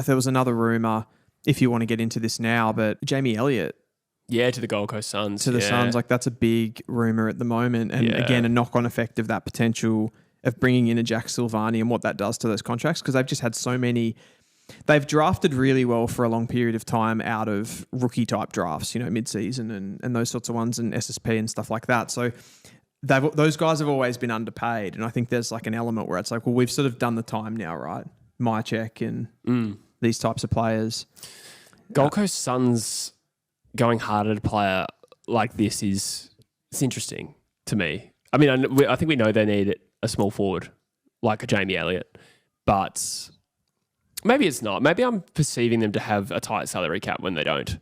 there was another rumour, if you want to get into this now, but Jamie Elliott. Yeah, to the Gold Coast Suns. To the Suns, like that's a big rumour at the moment. And again, a knock-on effect of that potential of bringing in a Jack Silvani and what that does to those contracts, because they've just had so many. They've drafted really well for a long period of time out of rookie-type drafts, mid-season and those sorts of ones, and SSP and stuff like that. So those guys have always been underpaid. And I think there's like an element where it's like, well, we've sort of done the time now, right? Mychek and these types of players. Gold Coast Suns going hard at a player like this it's interesting to me. I mean, I think we know they need a small forward like a Jamie Elliott, but maybe it's not. Maybe I'm perceiving them to have a tight salary cap when they don't.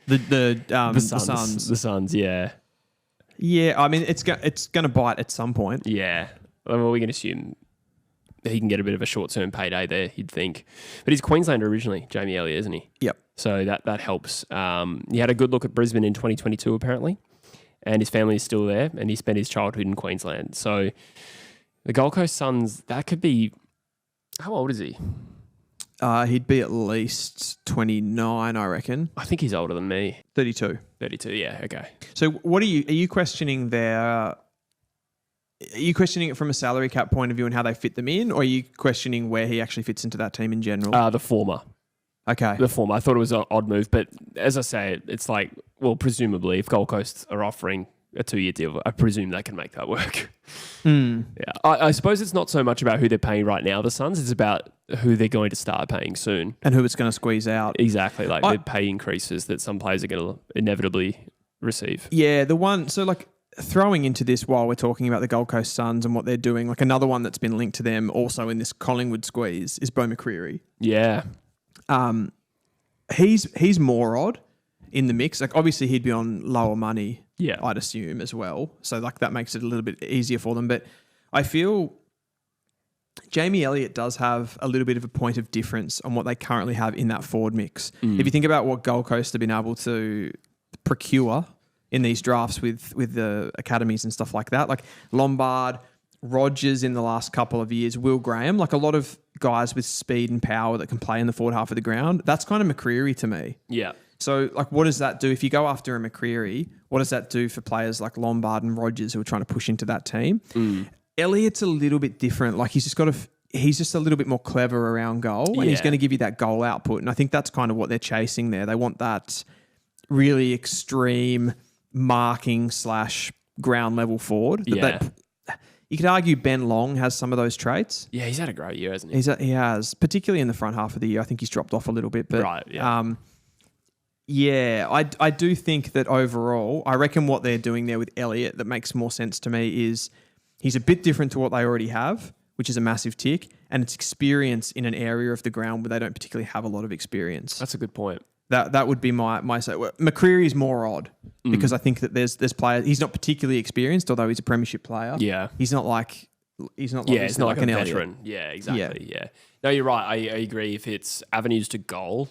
The Suns. The Suns, yeah. Yeah, I mean, it's going to bite at some point. Yeah. Well, we can assume he can get a bit of a short-term payday there, you'd think. But he's Queenslander originally, Jamie Elliott, isn't he? Yep. So that helps. He had a good look at Brisbane in 2022, apparently, and his family is still there, and he spent his childhood in Queensland. So the Gold Coast Suns, that could be... How old is he? He'd be at least 29, I reckon. I think he's older than me. 32. 32, yeah, okay. So what are you questioning there? Are you questioning it from a salary cap point of view and how they fit them in, or are you questioning where he actually fits into that team in general? The former. Okay. The former. I thought it was an odd move, but as I say, it's like, well, presumably if Gold Coast are offering a 2-year deal, I presume they can make that work. Yeah. I suppose it's not so much about who they're paying right now, the Suns. It's about who they're going to start paying soon. And who it's going to squeeze out. Exactly. Like the pay increases that some players are going to inevitably receive. Yeah. So like throwing into this while we're talking about the Gold Coast Suns and what they're doing, like another one that's been linked to them also in this Collingwood squeeze is Beau McCreery. Yeah. He's more odd in the mix. Like obviously he'd be on lower money, yeah, I'd assume as well. So like that makes it a little bit easier for them. But I feel Jamie Elliott does have a little bit of a point of difference on what they currently have in that forward mix. If you think about what Gold Coast have been able to procure in these drafts with the academies and stuff like that, like Lombard, Rogers in the last couple of years, Will Graham, like a lot of guys with speed and power that can play in the forward half of the ground. That's kind of McCreery to me. Yeah. So, like, what does that do? If you go after a McCreery, what does that do for players like Lombard and Rogers who are trying to push into that team? Elliott's a little bit different. Like, he's just a little bit more clever around goal, and he's going to give you that goal output. And I think that's kind of what they're chasing there. They want that really extreme marking / ground level forward. You could argue Ben Long has some of those traits. Yeah, he's had a great year, hasn't he? He has, particularly in the front half of the year. I think he's dropped off a little bit. But, right, yeah. I do think that overall, I reckon what they're doing there with Elliott that makes more sense to me is he's a bit different to what they already have, which is a massive tick, and it's experience in an area of the ground where they don't particularly have a lot of experience. That's a good point. That would be my say. McCreery is more odd because I think that there's players. He's not particularly experienced, although he's a premiership player. Yeah, he's not like it's not like an veteran. Elliott. Yeah, exactly. Yeah. No, you're right. I agree. If it's avenues to goal,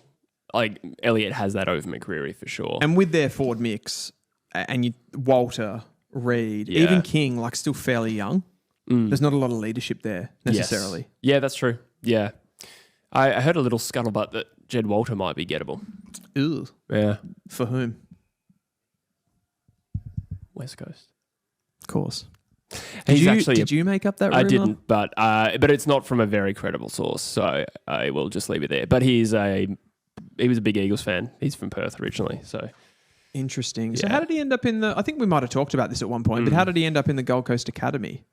like Elliott has that over McCreery for sure. And with their forward mix, and Walter, Reid, even King, like still fairly young. There's not a lot of leadership there necessarily. Yes. Yeah, that's true. Yeah, I heard a little scuttlebutt that Jed Walter might be gettable. Ooh. Yeah. For whom? West Coast. Of course. Did you make up that rumour? I didn't, but it's not from a very credible source, so I will just leave it there. But he was a big Eagles fan. He's from Perth originally, so... Interesting. Yeah. So how did he end up in I think we might have talked about this at one point, but how did he end up in the Gold Coast Academy?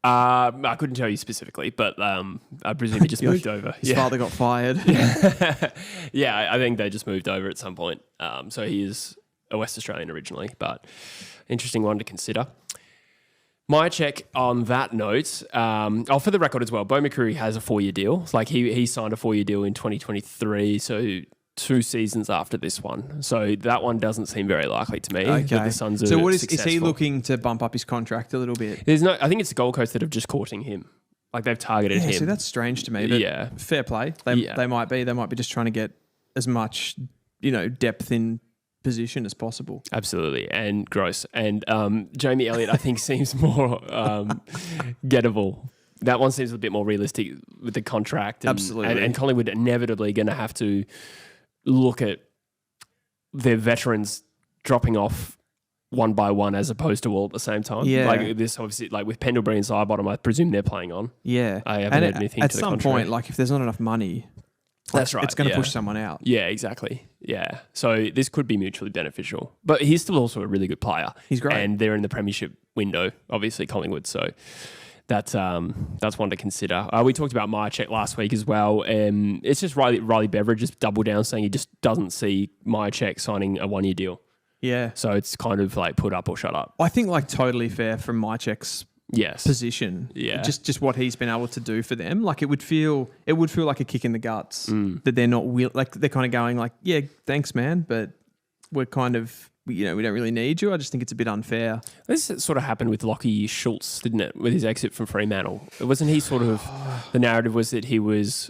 I couldn't tell you specifically, but I presume he just moved over. His father got fired. Yeah, I think they just moved over at some point. So he is a West Australian originally, but interesting one to consider. My check on that note, for the record as well, Beau McCreery has a 4-year deal. Like he signed a 4-year deal in 2023, so 2 seasons after this one. So that one doesn't seem very likely to me. Okay. That the Suns are so is successful. he looking to bump up his contract a little bit? I think it's the Gold Coast that have just courting him. Like they've targeted him. See, that's strange to me. But fair play. They might be just trying to get as much, depth in position as possible. Absolutely. And gross. And Jamie Elliott, I think, seems more gettable that one seems a bit more realistic with the contract. Absolutely. And Collingwood inevitably going to have to look at their veterans dropping off one by one as opposed to all at the same time. Yeah. Like this, obviously, like with Pendlebury and Sidebottom, I presume they're playing on. Yeah. I haven't heard anything at to the some contrary. point, like if there's not enough money, That's right. it's going to yeah. push someone out. Yeah, exactly. Yeah. So this could be mutually beneficial. But he's still also a really good player. He's great. And they're in the premiership window, obviously, Collingwood. So that's one to consider. We talked about Myercheck last week as well. It's just Riley Beveridge just doubled down saying he just doesn't see Myercheck signing a 1-year deal. Yeah. So it's kind of like put up or shut up. I think like totally fair from Myercheck's position. Yeah. Just what he's been able to do for them. Like it would feel like a kick in the guts that they're not like they're kind of going like, yeah, thanks, man, but we're kind of we don't really need you. I just think it's a bit unfair. This sort of happened with Lockie Schultz, didn't it? With his exit from Fremantle. Wasn't he sort of the narrative was that he was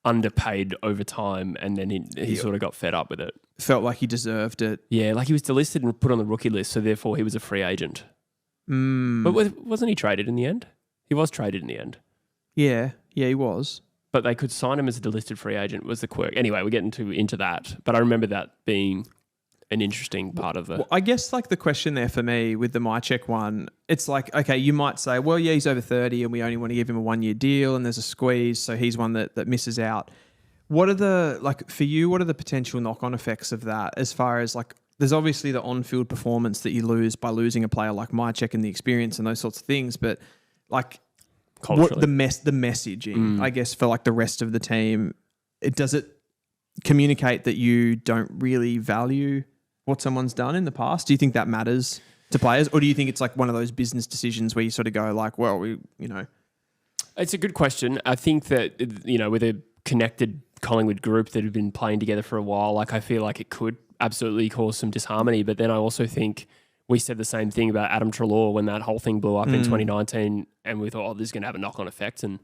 underpaid over time and then he sort of got fed up with it. Felt like he deserved it. Yeah, like he was delisted and put on the rookie list, so therefore he was a free agent. But wasn't he traded in the end? He was traded in the end. Yeah, he was. But they could sign him as a delisted free agent was the quirk. Anyway, we're getting into that. But I remember that being an interesting part of the... Well, I guess like the question there for me with the Myercheck one, it's like, okay, you might say, well, yeah, he's over 30 and we only want to give him a 1-year deal and there's a squeeze, so he's one that misses out. What are the, like for you, what are the potential knock-on effects of that as far as like, there's obviously the on-field performance that you lose by losing a player like Myercheck and the experience and those sorts of things, but like what the messaging, I guess, for like the rest of the team, does it communicate that you don't really value what someone's done in the past? Do you think that matters to players, or do you think it's like one of those business decisions where you sort of go like, well, It's a good question. I think that, with a connected Collingwood group that have been playing together for a while, like I feel like it could absolutely cause some disharmony. But then I also think we said the same thing about Adam Treloar when that whole thing blew up in 2019 and we thought, this is going to have a knock-on effect. And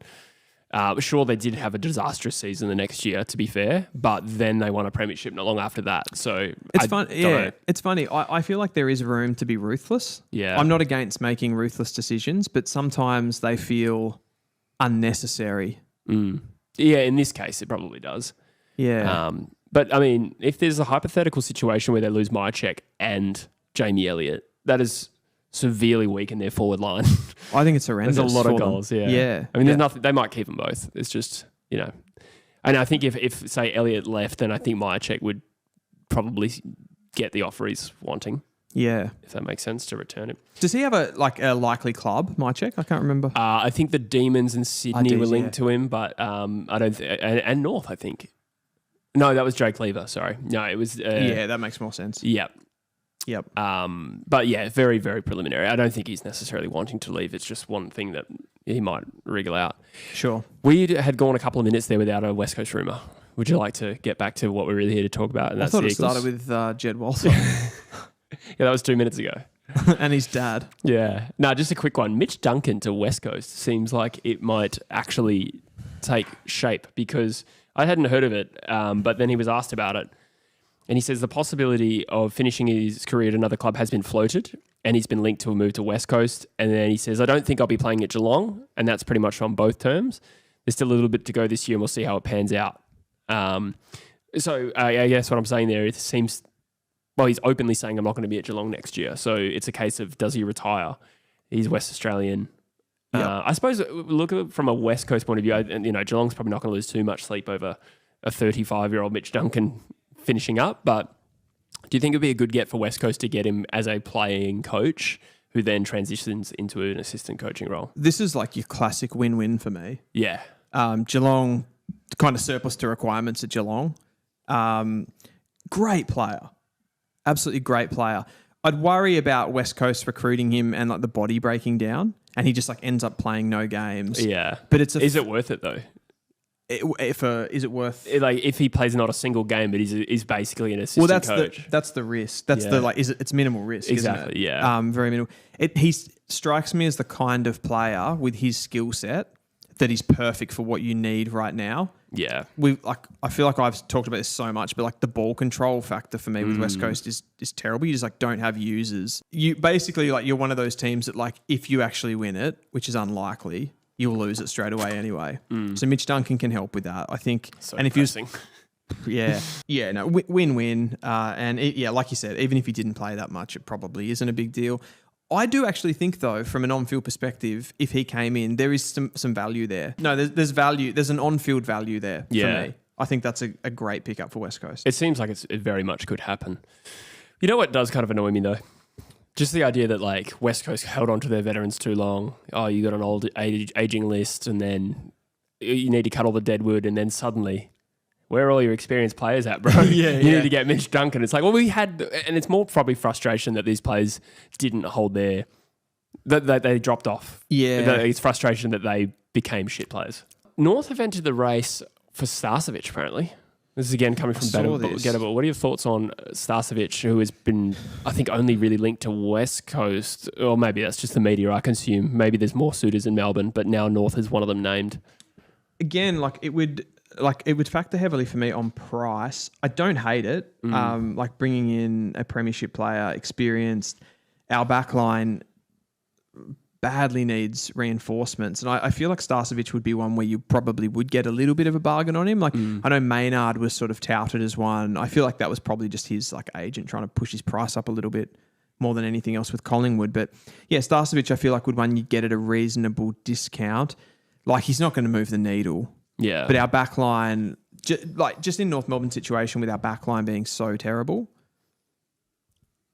sure, they did have a disastrous season the next year, to be fair, but then they won a premiership not long after that. So it's fun. Yeah, it's funny. I feel like there is room to be ruthless. Yeah. I'm not against making ruthless decisions, but sometimes they feel unnecessary. Yeah, in this case, it probably does. Yeah. But, I mean, if there's a hypothetical situation where they lose Myercheck and Jamie Elliott, that is severely weaken their forward line. I think it's horrendous. There's a lot of for them. goals, yeah. Yeah. I mean, there's nothing. They might keep them both. It's just, And I think if say, Elliott left, then I think Myercheck would probably get the offer he's wanting. Yeah. If that makes sense, to return him. Does he have a likely club, Myercheck? I can't remember. I think the Demons in Sydney were linked to him, but I don't and North, I think. No, that was Jake Lever, sorry. No, it was... yeah, that makes more sense. Yep. But yeah, very, very preliminary. I don't think he's necessarily wanting to leave. It's just one thing that he might wriggle out. Sure. We had gone a couple of minutes there without a West Coast rumour. Would you like to get back to what we're really here to talk about? And I thought it started with Jed Walter. Yeah, that was 2 minutes ago. And his dad. Yeah. No, just a quick one. Mitch Duncan to West Coast seems like it might actually take shape because I hadn't heard of it, but then he was asked about it. And he says the possibility of finishing his career at another club has been floated and he's been linked to a move to West Coast. And then he says, I don't think I'll be playing at Geelong. And that's pretty much on both terms. There's still a little bit to go this year and we'll see how it pans out. So I guess what I'm saying there, it seems... Well, he's openly saying I'm not going to be at Geelong next year. So it's a case of does he retire? He's West Australian. Yep. I suppose look at it from a West Coast point of view, and Geelong's probably not going to lose too much sleep over a 35-year-old Mitch Duncan finishing up. But do you think it'd be a good get for West Coast to get him as a playing coach who then transitions into an assistant coaching role? This is like your classic win-win for me. Yeah. Geelong, kind of surplus to requirements at Geelong. Great player. Absolutely great player. I'd worry about West Coast recruiting him and like the body breaking down and he just like ends up playing no games. Yeah. But it's is it worth it though? Is it worth if he plays not a single game but he's basically an assistant coach? That's the risk. That's the it's minimal risk, exactly, isn't it? Yeah. Very minimal. He strikes me as the kind of player with his skill set that is perfect for what you need right now. Yeah. I feel like I've talked about this so much, but like the ball control factor for me with West Coast is terrible. You just like don't have users. You basically like you're one of those teams that like if you actually win it, which is unlikely, you'll lose it straight away anyway. So Mitch Duncan can help with that, I think. So and if depressing. no, win-win. Like you said, even if he didn't play that much, it probably isn't a big deal. I do actually think, though, from an on-field perspective, if he came in, there is some value there. No, there's value. There's an on-field value there for me. I think that's a great pickup for West Coast. It seems like it very much could happen. You know what does kind of annoy me, though? Just the idea that, like, West Coast held on to their veterans too long. Oh, you got an old aging list, and then you need to cut all the dead wood, and then suddenly, where are all your experienced players at, bro? You need to get Mitch Duncan. It's like, well, we had, and it's more probably frustration that these players didn't hold that they dropped off. Yeah. It's frustration that they became shit players. North have entered the race for Starcevich, apparently. This is again coming from Gettable. What are your thoughts on Starcevich, who has been, I think, only really linked to West Coast, or maybe that's just the media I consume. Maybe there's more suitors in Melbourne, but now North is one of them named. Again, it would factor heavily for me on price. I don't hate it. Like bringing in a premiership player, experienced. Our backline badly needs reinforcements, and I feel like Starcevich would be one where you probably would get a little bit of a bargain on him. Like I know Maynard was sort of touted as one. I feel like that was probably just his like agent trying to push his price up a little bit more than anything else with Collingwood. But yeah, Starcevich I feel like would one you'd get at a reasonable discount. Like he's not going to move the needle. Yeah, but our backline, just in North Melbourne situation with our backline being so terrible,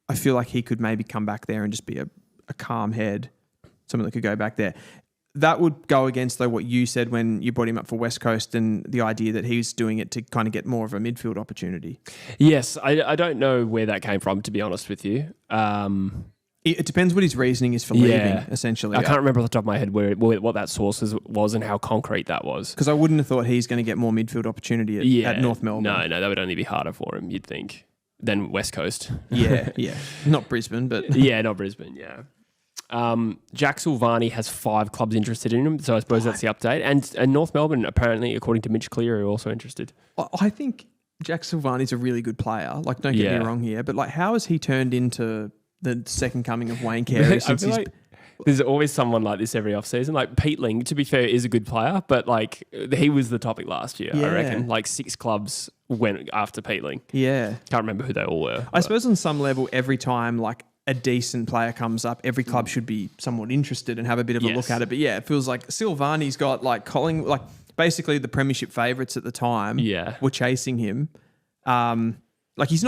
I feel like he could maybe come back there and just be a calm head. Someone that could go back there. That would go against, though, what you said when you brought him up for West Coast and the idea that he's doing it to kind of get more of a midfield opportunity. Yes, I don't know where that came from, to be honest with you. It depends what his reasoning is for leaving, essentially. I can't remember off the top of my head what that source was and how concrete that was. Because I wouldn't have thought he's going to get more midfield opportunity at North Melbourne. No, that would only be harder for him, you'd think, than West Coast. Yeah. Not Brisbane, but... Yeah, not Brisbane, yeah. Jack Silvani has 5 clubs interested in him, so I suppose that's the update. And North Melbourne, apparently, according to Mitch Cleary, are also interested. I think Jack Silvani's a really good player. Like, don't get me wrong here, but like, how has he turned into the second coming of Wayne Carey since he's... There's always someone like this every offseason. Like Peatling, to be fair, is a good player, but like he was the topic last year, I reckon. Like 6 clubs went after Peatling. Yeah. Can't remember who they all were. I suppose on some level, every time like a decent player comes up, every club should be somewhat interested and have a bit of a look at it. But yeah, it feels like Silvani's got like basically the premiership favourites at the time were chasing him. He's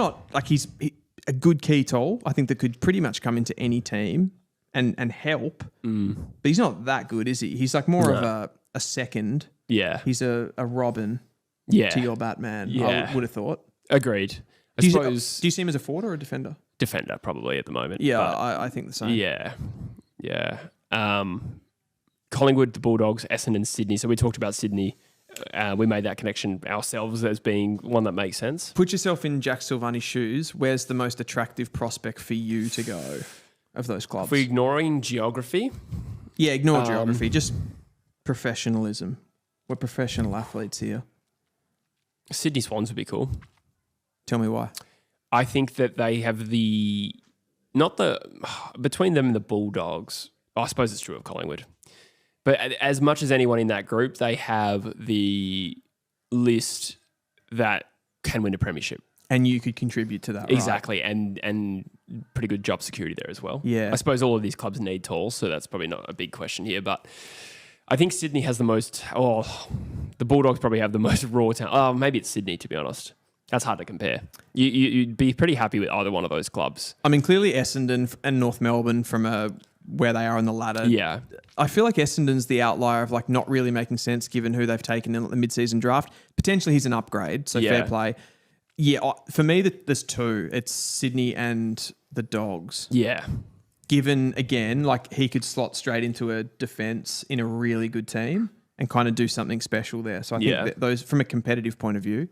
a good key tool. I think that could pretty much come into any team and help. But he's not that good, is he? He's like more of a second. Yeah. He's a Robin to your Batman, I would have thought. Agreed. Do you see him as a forward or a defender? Defender, probably, at the moment. Yeah, I think the same. Yeah. Collingwood, the Bulldogs, Essendon, Sydney. So we talked about Sydney. We made that connection ourselves as being one that makes sense. Put yourself in Jack Silvani's shoes. Where's the most attractive prospect for you to go of those clubs? If we're ignoring geography? Yeah, ignore geography. Just professionalism. We're professional athletes here. Sydney Swans would be cool. Tell me why. I think that they have between them and the Bulldogs, I suppose it's true of Collingwood, but as much as anyone in that group, they have the list that can win a premiership. And you could contribute to that, exactly, right? and pretty good job security there as well. Yeah. I suppose all of these clubs need tools, so that's probably not a big question here, but I think Sydney has the most, the Bulldogs probably have the most raw talent. Oh, maybe it's Sydney, to be honest. That's hard to compare. You'd be pretty happy with either one of those clubs. I mean, clearly Essendon and North Melbourne from where they are on the ladder. Yeah. I feel like Essendon's the outlier of like not really making sense given who they've taken in the mid-season draft. Potentially he's an upgrade, so fair play. Yeah, for me, there's 2. It's Sydney and the Dogs. Yeah. Given, again, like he could slot straight into a defence in a really good team and kind of do something special there. So I think that those, from a competitive point of view,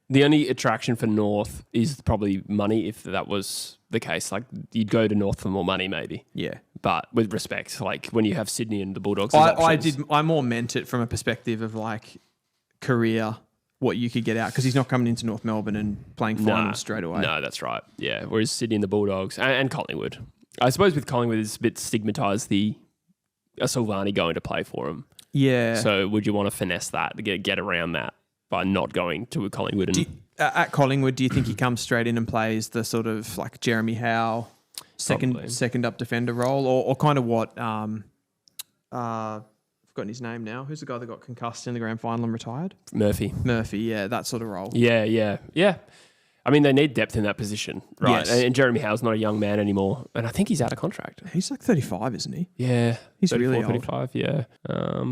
the only attraction for North is probably money, if that was the case. Like, you'd go to North for more money, maybe. Yeah. But with respect, like, when you have Sydney and the Bulldogs, I more meant it from a perspective of, like, career, what you could get out, because he's not coming into North Melbourne and playing finals straight away. No, that's right. Yeah, whereas Sydney and the Bulldogs, and Collingwood. I suppose with Collingwood, it's a bit stigmatised, a Silvani going to play for him. Yeah. So would you want to finesse that to get around that by not going to a Collingwood? And At Collingwood, do you think he comes straight in and plays the sort of like Jeremy Howe second up defender role, or kind of what? I've forgotten his name now. Who's the guy that got concussed in the grand final and retired? Murphy, yeah, that sort of role. Yeah. I mean, they need depth in that position, right? Yes. And Jeremy Howe's not a young man anymore, and I think he's out of contract. He's like 35, isn't he? Yeah, he's really old. 35, yeah.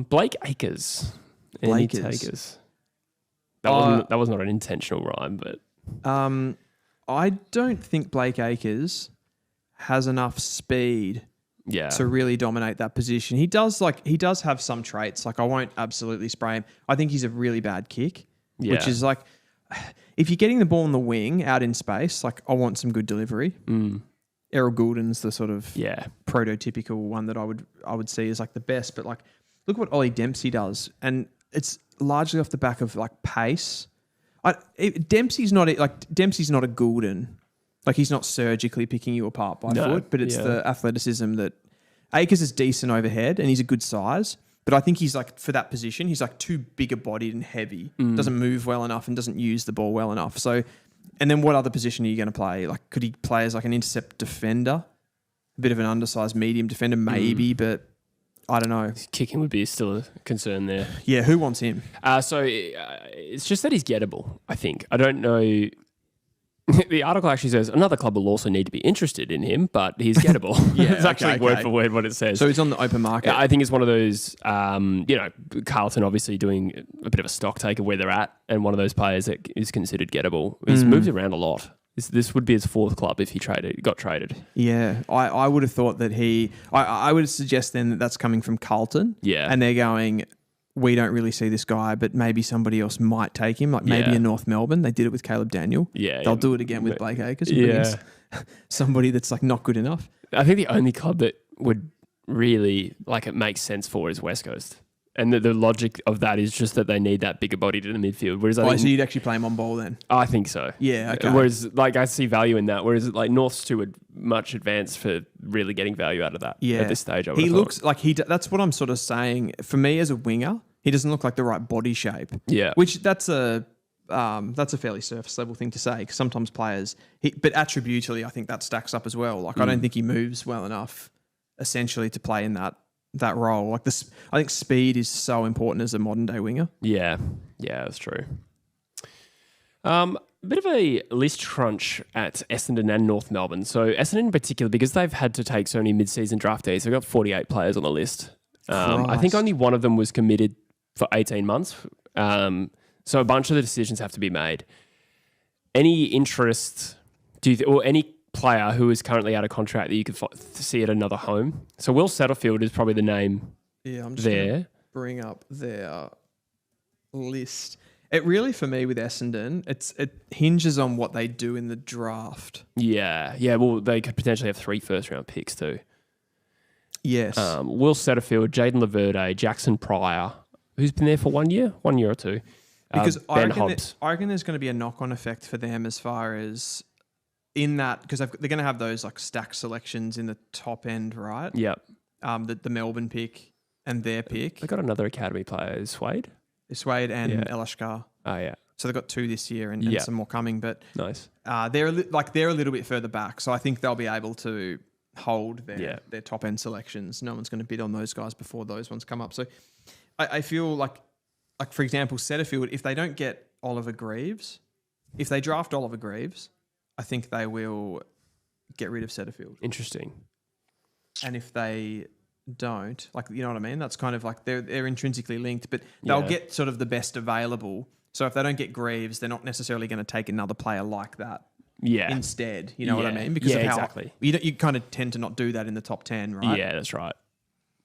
Blake Acres. Blakers. Any takers? That was not an intentional rhyme, but... I don't think Blake Acres has enough speed to really dominate that position. He does have some traits. Like, I won't absolutely spray him. I think he's a really bad kick, which is like... If you're getting the ball in the wing out in space, like, I want some good delivery. Errol Goulden's the sort of prototypical one that I would see as like the best. But like, look what Ollie Dempsey does, and it's largely off the back of like pace. Dempsey's not a Goulden. Like, he's not surgically picking you apart by foot, but it's the athleticism that Akers is decent overhead and he's a good size. But I think he's like, for that position, he's like too bigger bodied and heavy. Doesn't move well enough and doesn't use the ball well enough. So, and then what other position are you going to play? Like, could he play as like an intercept defender? A bit of an undersized medium defender, maybe, but I don't know. Kicking would be still a concern there. Yeah, who wants him? It's just that he's gettable, I think. I don't know. The article actually says another club will also need to be interested in him, but he's gettable. It's actually word for word what it says. So he's on the open market. I think it's one of those, Carlton obviously doing a bit of a stock take of where they're at, and one of those players that is considered gettable. He's moved around a lot. This would be his fourth club if he got traded. Yeah, I would have thought that I would suggest then that that's coming from Carlton. Yeah. And they're going, we don't really see this guy, but maybe somebody else might take him, like maybe in North Melbourne. They did it with Caleb Daniel. Yeah. They'll do it again with Blake Acres. Yeah. Somebody that's like not good enough. I think the only club that would really, like, it makes sense for is West Coast. And the logic of that is just that they need that bigger body to the midfield. Whereas so you'd actually play him on ball then? I think so. Yeah, okay. Whereas, like, I see value in that. Whereas, like, North's too much advanced for really getting value out of that at this stage. He looks like that's what I'm sort of saying. For me as a winger, he doesn't look like the right body shape. Yeah. Which that's a fairly surface level thing to say, because sometimes players, but attributally, I think that stacks up as well. Like, I don't think he moves well enough, essentially, to play in that role. Like, I think speed is so important as a modern day winger. Yeah, that's true. A bit of a list crunch at Essendon and North Melbourne. So Essendon in particular, because they've had to take so many mid-season draftees, they've got 48 players on the list. I think only one of them was committed for 18 months. So a bunch of the decisions have to be made. Any interest, or any player who is currently out of contract that you could see at another home? So Will Setterfield is probably the name. Yeah, I'm just going to bring up their list. It really, for me, with Essendon, it hinges on what they do in the draft. Yeah. Well, they could potentially have 3 first-round picks too. Yes. Will Setterfield, Jaden Laverde, Jackson Pryor, who's been there for 1 year or two. Because I reckon there's going to be a knock-on effect for them as far as in that, because they're going to have those like stack selections in the top end, right? Yep. The Melbourne pick and their pick. They got another academy player, Suede and Elashkar. Oh yeah. So they've got 2 this year and some more coming. But nice. They're a little bit further back, so I think they'll be able to hold their top end selections. No one's going to bid on those guys before those ones come up. So I feel like for example, Setterfield, if they don't get Oliver Greaves, if they draft Oliver Greaves, I think they will get rid of Setterfield. Interesting. And if they don't, like, you know what I mean? That's kind of like they're intrinsically linked, but they'll get sort of the best available. So if they don't get Greaves, they're not necessarily going to take another player like that. Yeah. Instead, you know what I mean? Because of how exactly. You kind of tend to not do that in the top 10, right? Yeah, that's right.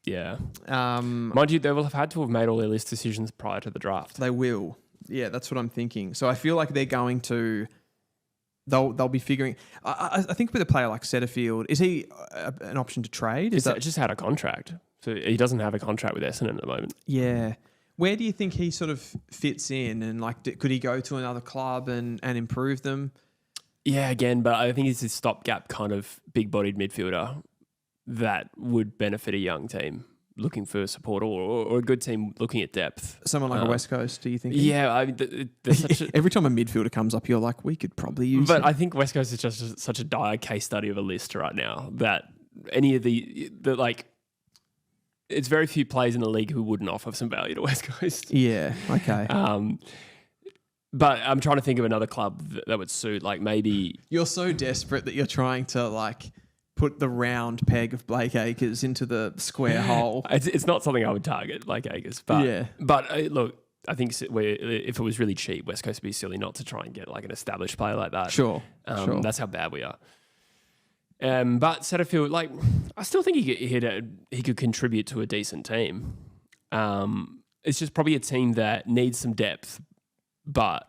Yeah. Mind you, they will have had to have made all their list decisions prior to the draft. They will. Yeah, that's what I'm thinking. So I feel like they're going to. They'll be figuring. I think with a player like Setterfield, is he an option to trade? Is that just had a contract? So he doesn't have a contract with Essendon at the moment. Yeah. Where do you think he sort of fits in? And like, could he go to another club and improve them? Yeah, again, but I think he's a stopgap kind of big-bodied midfielder that would benefit a young team. looking for support or a good team looking at depth. Someone like a West Coast, do you think? Yeah, I mean, there's such a, every time a midfielder comes up, you're like, we could probably use but him. I think West Coast is just such a dire case study of a list right now that any of the like, it's very few players in the league who wouldn't offer some value to West Coast. Yeah, okay. But I'm trying to think of another club that would suit, like maybe... You're so desperate that you're trying to like put the round peg of Blake Acres into the square hole. It's not something I would target, Blake Acres. But, Yeah. But look, I think if it was really cheap, West Coast would be silly not to try and get like an established player like that. Sure. That's how bad we are. But Setterfield, like, I still think he could contribute to a decent team. It's just probably a team that needs some depth, but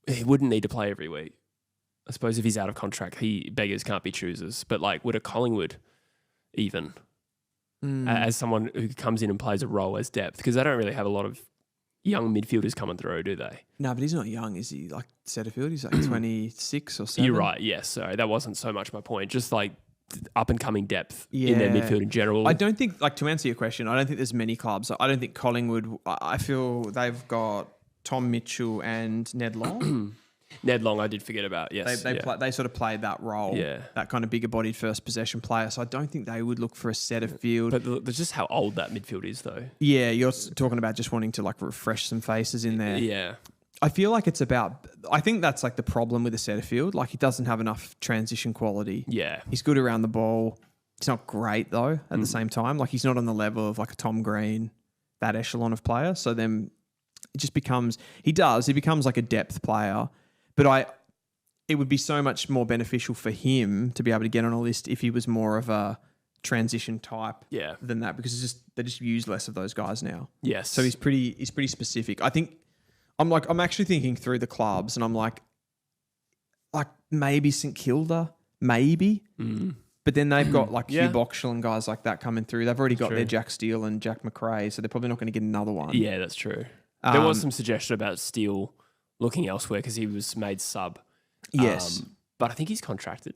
he wouldn't need to play every week. I suppose if he's out of contract, beggars can't be choosers. But like, would a Collingwood even as someone who comes in and plays a role as depth? Because they don't really have a lot of young midfielders coming through, do they? No, but he's not young, is he? Like Setterfield, he's like 26 or 7. You're right. Yes. Sorry, that wasn't so much my point. Just like up and coming depth in their midfield in general. I don't think, like, to answer your question, I don't think there's many clubs. I don't think Collingwood. I feel they've got Tom Mitchell and Ned Long. Ned Long, I did forget about. Yes, they sort of played that role. Yeah, that kind of bigger bodied first possession player. So I don't think they would look for a Setterfield. But that's just how old that midfield is, though. Yeah, you're talking about just wanting to like refresh some faces in there. Yeah. I feel like it's about... I think that's like the problem with the Setterfield. Like, he doesn't have enough transition quality. Yeah. He's good around the ball. He's not great, though, at the same time. Like, he's not on the level of like a Tom Green, that echelon of player. So then it just becomes... He becomes like a depth player. But it would be so much more beneficial for him to be able to get on a list if he was more of a transition type than that, because they just use less of those guys now. Yes. So he's pretty specific. I think... I'm actually thinking through the clubs, and I'm like maybe St Kilda, maybe. But then they've got like Hugh Boxall and guys like that coming through. They've already got their Jack Steele and Jack McRae, so they're probably not going to get another one. Yeah, that's true. There was some suggestion about Steele looking elsewhere because he was made sub. Yes. But I think he's contracted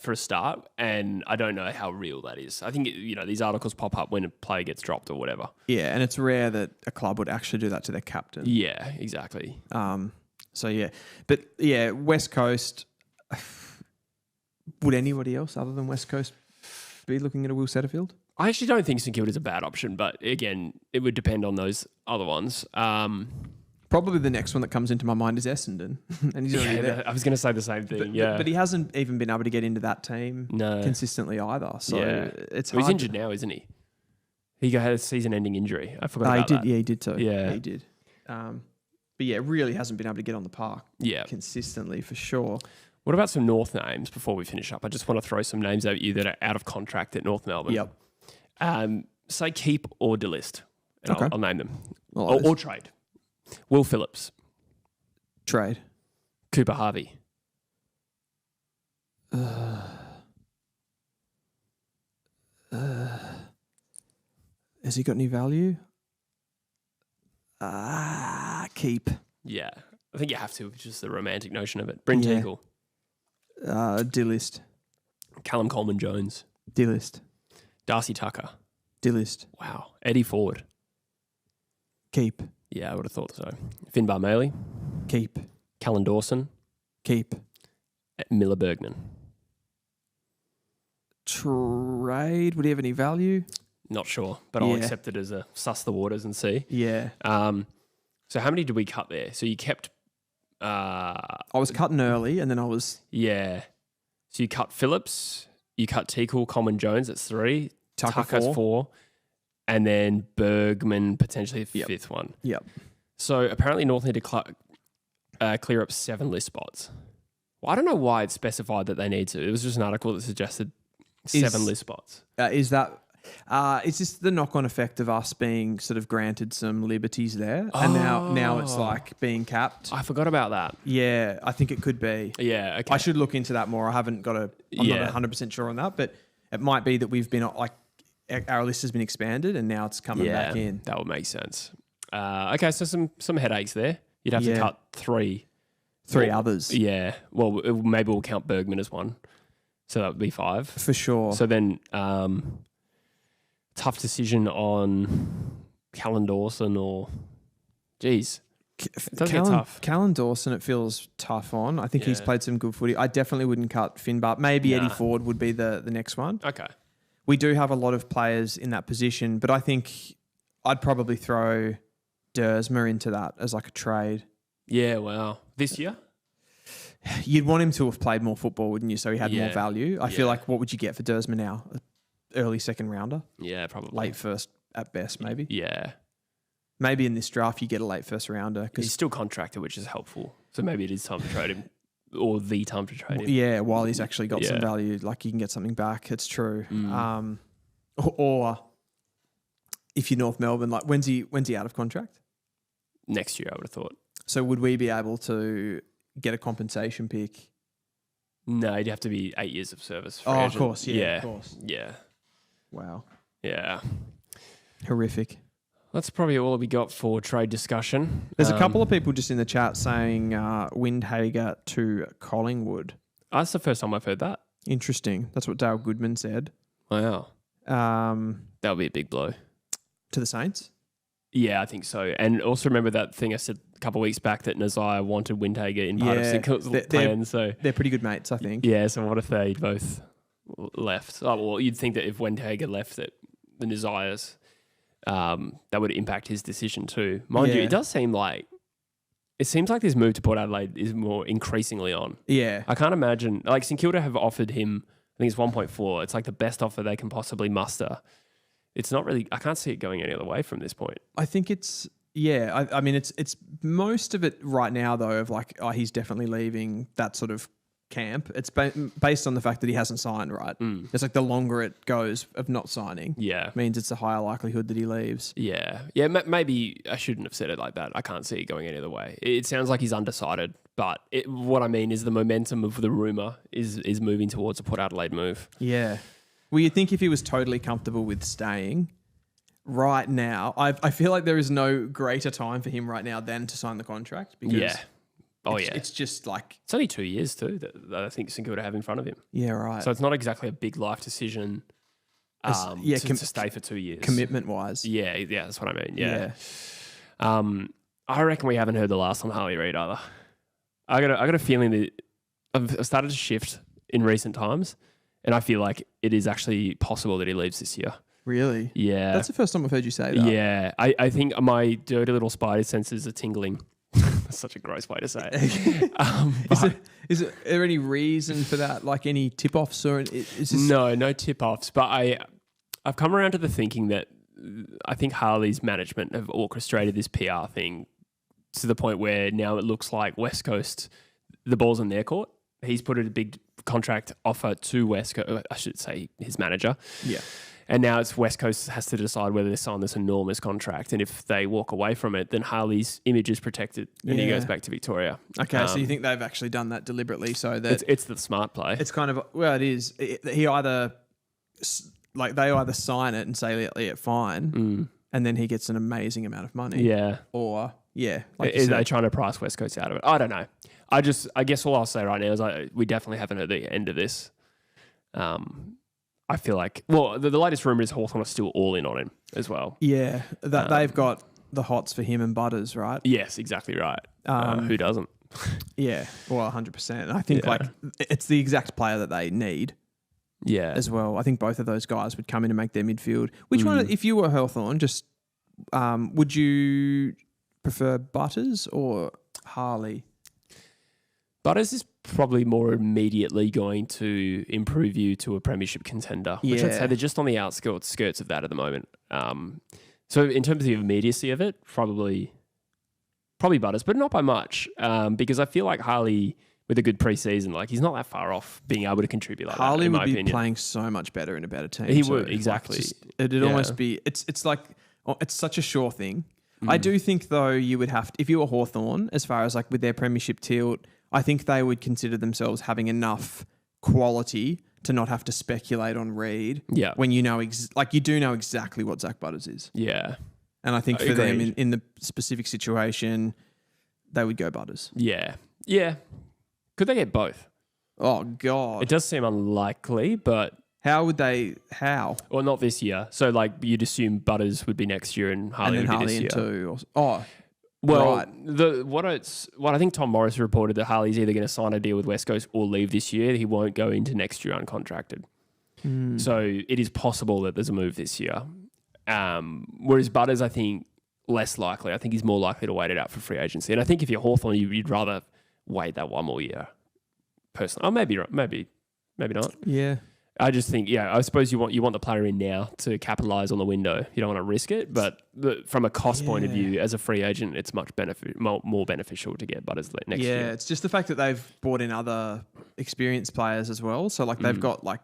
for a start, and I don't know how real that is. I think, these articles pop up when a player gets dropped or whatever. Yeah, and it's rare that a club would actually do that to their captain. Yeah, exactly. So, yeah. But, yeah, West Coast... Would anybody else other than West Coast be looking at a Will Setterfield? I actually don't think St Kilda's a bad option, but, again, it would depend on those other ones. Probably the next one that comes into my mind is Essendon. And he's already there. I was going to say the same thing, But he hasn't even been able to get into that team consistently either. So it's hard. He's injured now, isn't he? He had a season-ending injury. I forgot about that. Yeah, he did too. Yeah. He did. But yeah, really hasn't been able to get on the park consistently for sure. What about some North names before we finish up? I just want to throw some names at you that are out of contract at North Melbourne. Yep. Say keep or delist. Okay. I'll name them. Or trade. Will Phillips. Trade. Cooper Harvey. Has he got any value? Keep. Yeah. I think you have to, just the romantic notion of it. Bryn Teagle. Delist. Callum Coleman-Jones. Delist. Darcy Tucker. Delist. Wow. Eddie Ford. Keep. Yeah, I would have thought so. Finbar Maley. Keep. Callan Dawson. Keep. Miller Bergman. Trade. Would he have any value? Not sure, but I'll accept it as a suss the waters and see. Yeah. So how many did we cut there? So you kept... I was cutting early and then I was... Yeah. So you cut Phillips, you cut Teagle, Coleman-Jones, that's 3. Tucker's 4. And then Bergman, potentially a fifth one. Yep. So apparently North need to clear up 7 list spots. Well, I don't know why it's specified that they need to. It was just an article that suggested 7 list spots. Is this the knock-on effect of us being sort of granted some liberties there? And now it's like being capped? I forgot about that. Yeah, I think it could be. Yeah, okay. I should look into that more. I'm not 100% sure on that, but it might be that we've been like, our list has been expanded and now it's coming back in. That would make sense. Okay, so some headaches there. You'd have to cut 3. 3 others. Yeah. Well, maybe we'll count Bergman as one. So that would be 5. For sure. So then tough decision on Callan Dawson or... Geez. It does get tough. Callan Dawson, it feels tough on. I think he's played some good footy. I definitely wouldn't cut Finbar. Maybe Eddie Ford would be the next one. Okay. We do have a lot of players in that position, but I think I'd probably throw Dersmer into that as like a trade. Yeah, wow. This year? You'd want him to have played more football, wouldn't you? So he had more value. I feel like what would you get for Dersmer now? Early second rounder? Yeah, probably. Late first at best, maybe. Yeah. Maybe in this draft you get a late first rounder. He's still contracted, which is helpful. So maybe it is time to trade him, or the time to trade him. Yeah, while he's actually got some value, like you can get something back. It's true. Or if you're North Melbourne, like when's he out of contract? Next year, I would have thought. So would we be able to get a compensation pick? No, you'd have to be 8 years of service. Of course. Yeah, of course. Yeah. Wow. Yeah. Horrific. That's probably all we got for trade discussion. There's a couple of people just in the chat saying Windhager to Collingwood. That's the first time I've heard that. Interesting. That's what Dale Goodman said. Wow. That'll be a big blow. To the Saints? Yeah, I think so. And also remember that thing I said a couple of weeks back that Nazire wanted Windhager in part of St Kilda's plan. So they're pretty good mates, I think. Yeah, so what if they both left? Oh, well, you'd think that if Windhager left, that the Nazires... that would impact his decision too. Mind you, it seems like this move to Port Adelaide is more increasingly on. Yeah. I can't imagine, like St Kilda have offered him, I think it's 1.4. It's like the best offer they can possibly muster. It's not really, I can't see it going any other way from this point. I think it's, I mean, it's most of it right now though of like, oh, he's definitely leaving that sort of camp. It's based on the fact that he hasn't signed, right? It's like the longer it goes of not signing, means it's a higher likelihood that he leaves. Yeah, maybe I shouldn't have said it like that. I can't see it going any other way. It sounds like he's undecided, but what I mean is the momentum of the rumour is moving towards a Port Adelaide move. Yeah. Well, you'd think if he was totally comfortable with staying right now, I feel like there is no greater time for him right now than to sign the contract because it's just like... It's only 2 years too that I think St Kilda have in front of him. Yeah, right. So it's not exactly a big life decision to stay for 2 years. Commitment-wise. Yeah, that's what I mean. Yeah. I reckon we haven't heard the last on Harley Reid either. I got a feeling that I've started to shift in recent times, and I feel like it is actually possible that he leaves this year. Really? Yeah. That's the first time I've heard you say that. Yeah. I think my dirty little spidey senses are tingling. That's such a gross way to say it. Is there any reason for that? Like any tip-offs or is this... No tip-offs. But I've come around to the thinking that I think Harley's management have orchestrated this PR thing to the point where now it looks like West Coast, the ball's in their court. He's put a big contract offer to West Coast, I should say his manager. Yeah. And now it's West Coast has to decide whether they sign this enormous contract. And if they walk away from it, then Harley's image is protected and he goes back to Victoria. Okay, so you think they've actually done that deliberately so that... It's the smart play. It's kind of... Well, it is. He either... Like, they either sign it and say, yeah, fine, and then he gets an amazing amount of money. Yeah. Or, like is they trying to price West Coast out of it? I don't know. I guess all I'll say right now is we definitely haven't heard the end of this. I feel like, well, the latest rumour is Hawthorn are still all in on him as well. Yeah, they've got the hots for him and Butters, right? Yes, exactly right. Who doesn't? Yeah, well, 100%. I think like it's the exact player that they need. Yeah, as well. I think both of those guys would come in and make their midfield. Which one, if you were Hawthorn, just would you prefer Butters or Harley? Butters is probably more immediately going to improve you to a premiership contender, which I'd say they're just on the skirts of that at the moment. So in terms of the immediacy of it, probably Butters, but not by much, because I feel like Harley, with a good preseason, like he's not that far off being able to contribute like Harley that, in would my be opinion. Playing so much better in a better team. He would, exactly. Like it'd almost be, it's like, it's such a sure thing. I do think though you would have to, if you were Hawthorn, as far as like with their premiership tilt, I think they would consider themselves having enough quality to not have to speculate on Reid. Yeah. When you know, you do know exactly what Zach Butters is. Yeah. And I think for them in the specific situation, they would go Butters. Yeah. Yeah. Could they get both? Oh, God. It does seem unlikely, but How would they? How? Or not this year. So like you'd assume Butters would be next year and Harley And then would be Harley this year. into. Oh, Well, right. what I think Tom Morris reported that Harley's either going to sign a deal with West Coast or leave this year. He won't go into next year uncontracted. So it is possible that there's a move this year. Whereas Butters, I think, less likely. I think he's more likely to wait it out for free agency. And I think if you're Hawthorn, you'd rather wait that one more year. Personally, maybe not. Yeah. I just think, I suppose you want the player in now to capitalise on the window. You don't want to risk it, but from a cost point of view, as a free agent, it's much more beneficial to get Butters next year. Yeah, it's just the fact that they've brought in other experienced players as well. So like they've got like,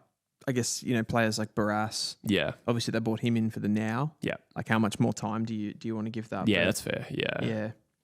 I guess, players like Barras. Yeah. Obviously they brought him in for the now. Yeah. Like how much more time do you want to give that? Yeah, that's fair. Yeah. Yeah.